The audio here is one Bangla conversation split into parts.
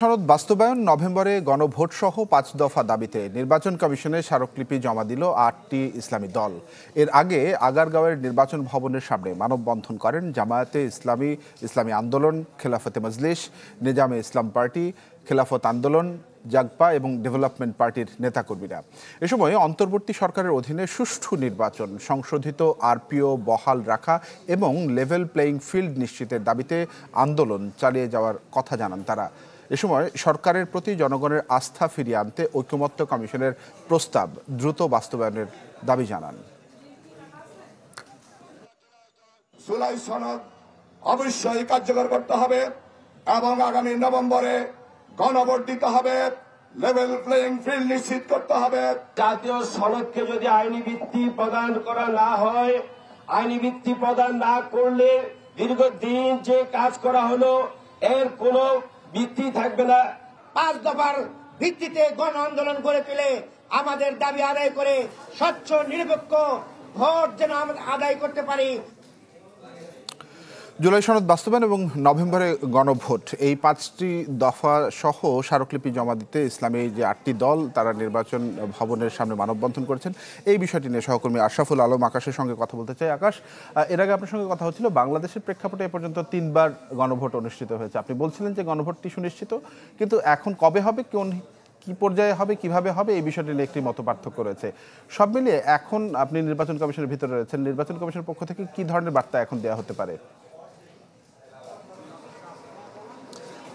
সনদ বাস্তবায়ন, নভেম্বরে গণভোট সহ ৫ দফা দাবিতে নির্বাচন কমিশনে স্মারকলিপি জমা দিল ৮টি ইসলামী দল। এর আগে আগারগাঁওয়ের নির্বাচন ভবনের সামনে মানববন্ধন করেন জামায়াতে ইসলামী, ইসলামী আন্দোলন, খেলাফতে মজলিস, নিজামে ইসলাম পার্টি, খেলাফত আন্দোলন, জাগপা এবং ডেভেলপমেন্ট পার্টির নেতাকর্মীরা। এ সময় অন্তর্বর্তী সরকারের অধীনে সুষ্ঠু নির্বাচন, সংশোধিত আরপিও বহাল রাখা এবং লেভেল প্লেয়িং ফিল্ড নিশ্চিতের দাবিতে আন্দোলন চালিয়ে যাওয়ার কথা জানান তারা। এ সময় সরকারের প্রতি জনগণের আস্থা ফিরিয়ে আনতে ঐকমত্য কমিশনের প্রস্তাব দ্রুত বাস্তবায়নের দাবি জানান। জুলাই সনদ অবশ্যই কার্যকর করতে হবে এবং আগামী নভেম্বরে গণভোট দিতে হবে, লেভেল প্লেইং ফিল্ড নিশ্চিত করতে হবে। জাতীয় সনদকে যদি আইনি ভিত্তি প্রদান করা না হয়, আইনি ভিত্তি প্রদান না করলে দীর্ঘদিন যে কাজ করা হলো এর কোনো ভিত্তি থাকবে না। ৫ দফার ভিত্তিতে গণ আন্দোলন করে তুলে আমাদের দাবি আদায় করে স্বচ্ছ নিরপেক্ষ ভোট যেন আমরা আদায় করতে পারি। জুলাই সনদ বাস্তবায়ন এবং নভেম্বরে গণভোট, এই ৫টি দফা সহ স্মারকলিপি জমা দিতে ইসলামী যে ৮টি দল তারা নির্বাচন ভবনের সামনে মানববন্ধন করেছেন। এই বিষয়টি নিয়ে সহকর্মী আশরাফুল আলম আকাশের সঙ্গে কথা বলতে চাই। আকাশ, এর আগে আপনার সঙ্গে কথা হচ্ছিল, বাংলাদেশের প্রেক্ষাপটে এ পর্যন্ত ৩বার গণভোট অনুষ্ঠিত হয়েছে। আপনি বলছিলেন যে গণভোটটি সুনিশ্চিত, কিন্তু এখন কবে হবে, কি পর্যায়ে হবে, কিভাবে হবে, এই বিষয়টি নিয়ে একটি মত পার্থক্য রয়েছে। সব মিলিয়ে এখন আপনি নির্বাচন কমিশনের ভিতরে রয়েছেন, নির্বাচন কমিশনের পক্ষ থেকে কি ধরনের বার্তা এখন দেওয়া হতে পারে?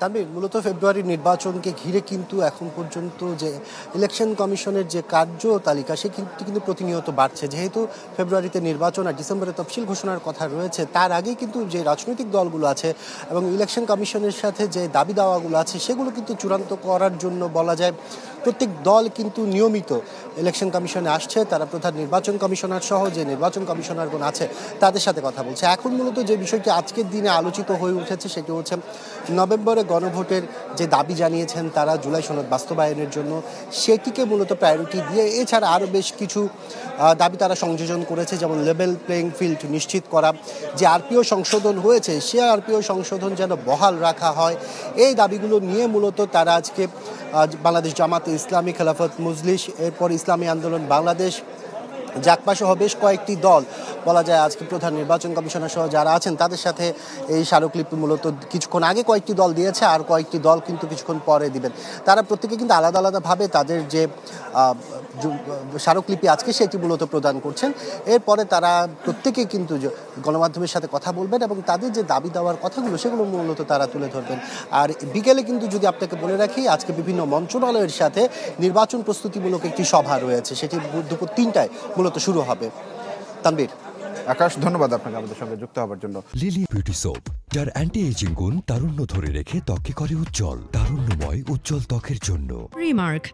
তানভীর, মূলত ফেব্রুয়ারির নির্বাচনকে ঘিরে কিন্তু এখন পর্যন্ত যে ইলেকশন কমিশনের যে কার্য তালিকা সে কিন্তু প্রতিনিয়ত বাড়ছে। যেহেতু ফেব্রুয়ারিতে নির্বাচন আর ডিসেম্বরে তফসিল ঘোষণার কথা রয়েছে, তার আগেই কিন্তু যে রাজনৈতিক দলগুলো আছে এবং ইলেকশন কমিশনের সাথে যে দাবি দাওয়াগুলো আছে সেগুলো কিন্তু চূড়ান্ত করার জন্য বলা যায় প্রত্যেক দল কিন্তু নিয়মিত ইলেকশন কমিশনে আসছে। তারা প্রধান নির্বাচন কমিশনার সহ যে নির্বাচন কমিশনারগণ আছে তাদের সাথে কথা বলছে। এখন মূলত যে বিষয়টি আজকের দিনে আলোচিত হয়ে উঠেছে সেটি হচ্ছে নভেম্বরে গণভোটের যে দাবি জানিয়েছেন তারা জুলাই সনদ বাস্তবায়নের জন্য, সেটিকে মূলত প্রায়োরিটি দিয়ে এছাড়া আরও বেশ কিছু দাবি তারা সংযোজন করেছে, যেমন লেভেল প্লেইং ফিল্ড নিশ্চিত করা, যে আরপিও সংশোধন হয়েছে সে আরপিও সংশোধন যেন বহাল রাখা হয়। এই দাবিগুলো নিয়ে মূলত তারা আজকে বাংলাদেশ জামাতে ইসলামী, খেলাফত মজলিস, এরপর ইসলামী আন্দোলন বাংলাদেশ, জাগপা সহ বেশ কয়েকটি দল বলা যায় আজকে প্রধান নির্বাচন কমিশনার সহ যারা আছেন তাদের সাথে এই স্মারকলিপি মূলত কিছুক্ষণ আগে কয়েকটি দল দিয়েছে, আর কয়েকটি দল কিন্তু কিছুক্ষণ পরে দিবেন। তারা প্রত্যেকে কিন্তু আলাদা আলাদাভাবে তাদের যে স্মারকলিপি আজকে সেটি মূলত প্রদান করছেন। এরপরে তারা প্রত্যেকেই কিন্তু গণমাধ্যমের সাথে কথা বলবেন এবং তাদের যে দাবি দেওয়ার কথাগুলো সেগুলো মূলত তারা তুলে ধরবেন। আর বিকেলে কিন্তু যদি আপনাকে বলে রাখি, আজকে বিভিন্ন মন্ত্রণালয়ের সাথে নির্বাচন প্রস্তুতিমূলক একটি সভা রয়েছে, সেটি দুপুর ৩টায় মূলত শুরু হবে। তানভীর, আকাশ, ধন্যবাদ আপনাকে আমাদের সঙ্গে যুক্ত হওয়ার জন্য। লিলি বিউটি সোপ, যার অ্যান্টি এজিং গুণ তারুণ্য ধরে রেখে ত্বকে করে উজ্জ্বল, তারুণ্যময় উজ্জ্বল ত্বকের জন্য। রিমার্ক